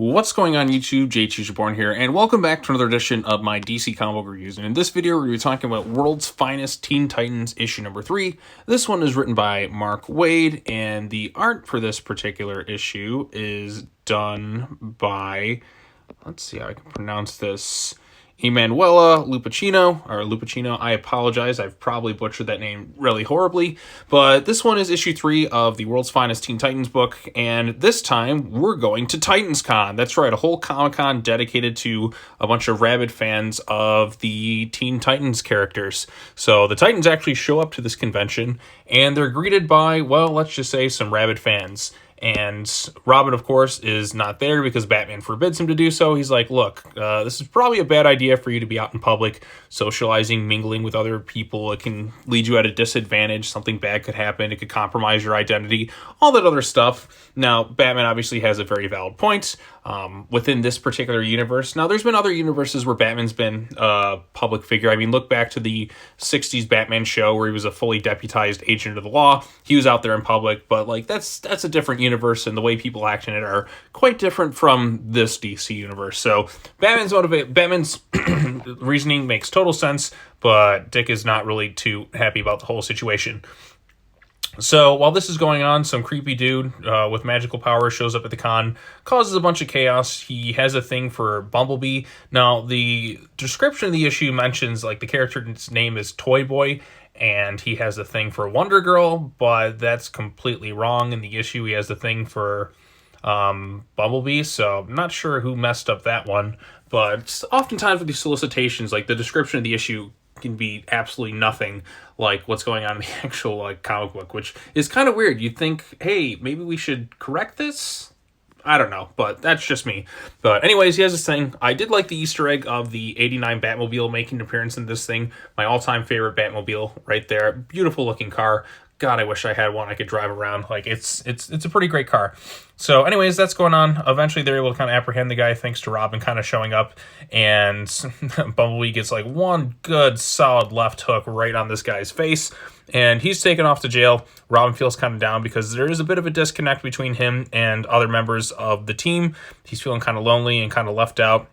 What's going on YouTube? JTuberborn here, and welcome back to another edition of my DC comic book reviews. And in this video, we're going to be talking about World's Finest Teen Titans issue number 3. This one is written by Mark Waid, and the art for this particular issue is done by, let's see how I can pronounce this, Emanuela Lupacchino. I apologize, I've probably butchered that name really horribly, but this one is issue 3 of the World's Finest Teen Titans book, and this time we're going to TITANSCON. That's right, a whole Comic-Con dedicated to a bunch of rabid fans of the Teen Titans characters. So the Titans actually show up to this convention, and they're greeted by, well, let's just say some rabid fans. And Robin, of course, is not there because Batman forbids him to do so. He's like, look, this is probably a bad idea for you to be out in public, socializing, mingling with other people. It can lead you at a disadvantage. Something bad could happen. It could compromise your identity, all that other stuff. Now, Batman obviously has a very valid point within this particular universe. Now, there's been other universes where Batman's been a public figure. I mean, look back to the 60s Batman show where he was a fully deputized agent of the law. He was out there in public, but like that's a different universe, and the way people act in it are quite different from this DC universe. So Batman's reasoning makes total sense, but Dick is not really too happy about the whole situation. So while this is going on, some creepy dude with magical powers shows up at the con, causes a bunch of chaos. He has a thing for Bumblebee. Now, the description of the issue mentions like the character's name is Toyboy, and he has a thing for Wonder Girl, but that's completely wrong. In the issue, he has a thing for Bumblebee, so I'm not sure who messed up that one. But oftentimes with these solicitations, like the description of the issue can be absolutely nothing like what's going on in the actual like comic book, which is kind of weird. You'd think, hey, maybe we should correct this. I don't know, but that's just me. But anyways, he has this thing. I did like the Easter egg of the 89 Batmobile making an appearance in this thing. My all-time favorite Batmobile right there. Beautiful looking car. God, I wish I had one I could drive around. Like, it's a pretty great car. So anyways, that's going on. Eventually, they're able to kind of apprehend the guy thanks to Robin kind of showing up. And Bumblebee gets like one good solid left hook right on this guy's face. And he's taken off to jail. Robin feels kind of down because there is a bit of a disconnect between him and other members of the team. He's feeling kind of lonely and kind of left out.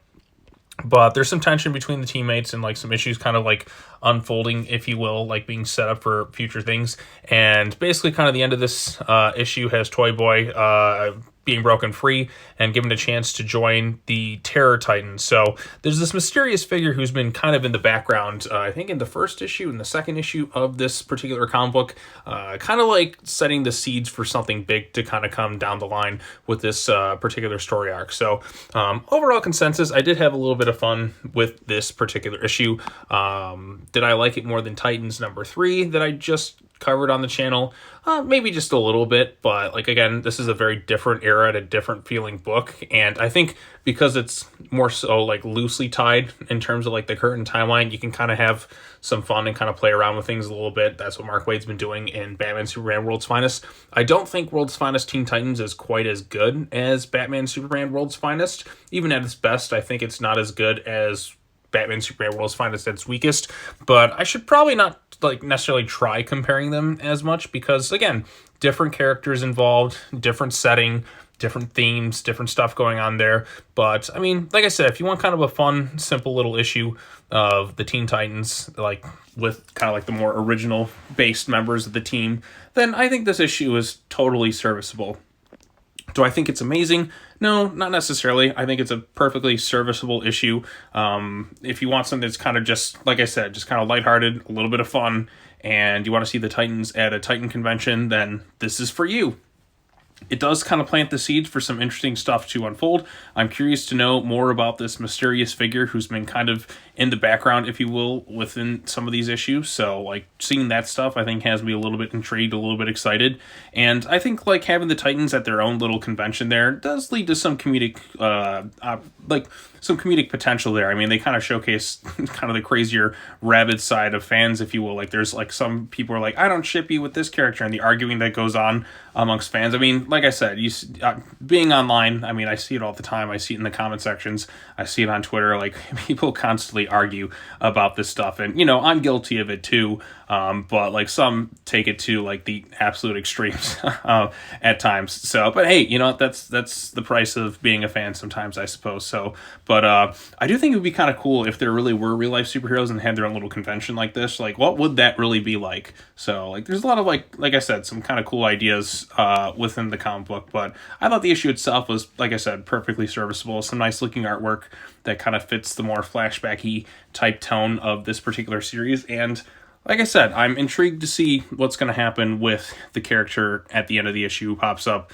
But there's some tension between the teammates and like some issues kind of like unfolding, if you will, like being set up for future things. And basically kind of the end of this issue has Toyboy being broken free and given a chance to join the Terror Titans. So there's this mysterious figure who's been kind of in the background, I think in the first issue and the second issue of this particular comic book, kind of like setting the seeds for something big to kind of come down the line with this particular story arc. So overall consensus, I did have a little bit of fun with this particular issue. Did I like it more than Titans number 3 that I just covered on the channel? Maybe just a little bit, but like again, this is a very different era and a different feeling book, and I think because it's more so like loosely tied in terms of like the current timeline, you can kind of have some fun and kind of play around with things a little bit. That's what Mark Waid's been doing in Batman Superman World's Finest. I don't think World's Finest Teen Titans is quite as good as Batman Superman World's Finest. Even at its best, I think it's not as good as Batman Superman World's Finest at its weakest, but I should probably not like necessarily try comparing them as much because again, different characters involved, different setting, different themes, different stuff going on there. But I mean, like I said, if you want kind of a fun, simple little issue of the Teen Titans, like with kind of like the more original based members of the team, then I think this issue is totally serviceable. Do I think it's amazing? No, not necessarily. I think it's a perfectly serviceable issue. If you want something that's kind of just, like I said, just kind of lighthearted, a little bit of fun, and you want to see the Titans at a Titan convention, then this is for you. It does kind of plant the seeds for some interesting stuff to unfold. I'm curious to know more about this mysterious figure who's been kind of in the background, if you will, within some of these issues. So, like, seeing that stuff, I think, has me a little bit intrigued, a little bit excited. And I think, like, having the Titans at their own little convention there does lead to some comedic like some comedic potential there. I mean, they kind of showcase kind of the crazier, rabid side of fans, if you will. Like, there's like some people are like, I don't ship you with this character, and the arguing that goes on amongst fans. I mean, like I said, being online, I mean, I see it all the time. I see it in the comment sections. I see it on Twitter. Like, people constantly argue about this stuff, and you know, I'm guilty of it too. But like some take it to like the absolute extremes at times. So, but hey, you know, that's the price of being a fan sometimes, I suppose. So, but I do think it would be kind of cool if there really were real life superheroes and had their own little convention like this. Like, what would that really be like? So, like, there's a lot of like I said, some kind of cool ideas within the comic book. But I thought the issue itself was, like I said, perfectly serviceable. Some nice looking artwork that kind of fits the more flashbacky type tone of this particular series. And like I said, I'm intrigued to see what's going to happen with the character at the end of the issue who pops up,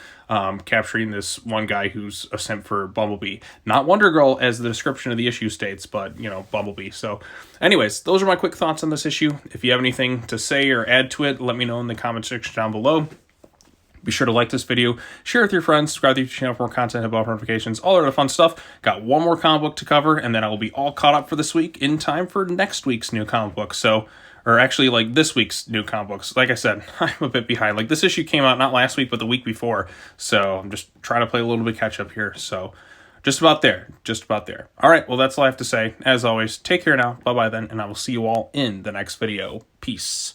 capturing this one guy who's a simp for Bumblebee. Not Wonder Girl, as the description of the issue states, but, you know, Bumblebee. So, anyways, those are my quick thoughts on this issue. If you have anything to say or add to it, let me know in the comment section down below. Be sure to like this video, share it with your friends, subscribe to the channel for more content, about notifications, all that other fun stuff. Got one more comic book to cover, and then I will be all caught up for this week in time for next week's new comic book. So, or actually, like, this week's new comic books. Like I said, I'm a bit behind. Like, this issue came out not last week, but the week before. So, I'm just trying to play a little bit catch up here. So, just about there. Just about there. All right, well, that's all I have to say. As always, take care now. Bye-bye then, and I will see you all in the next video. Peace.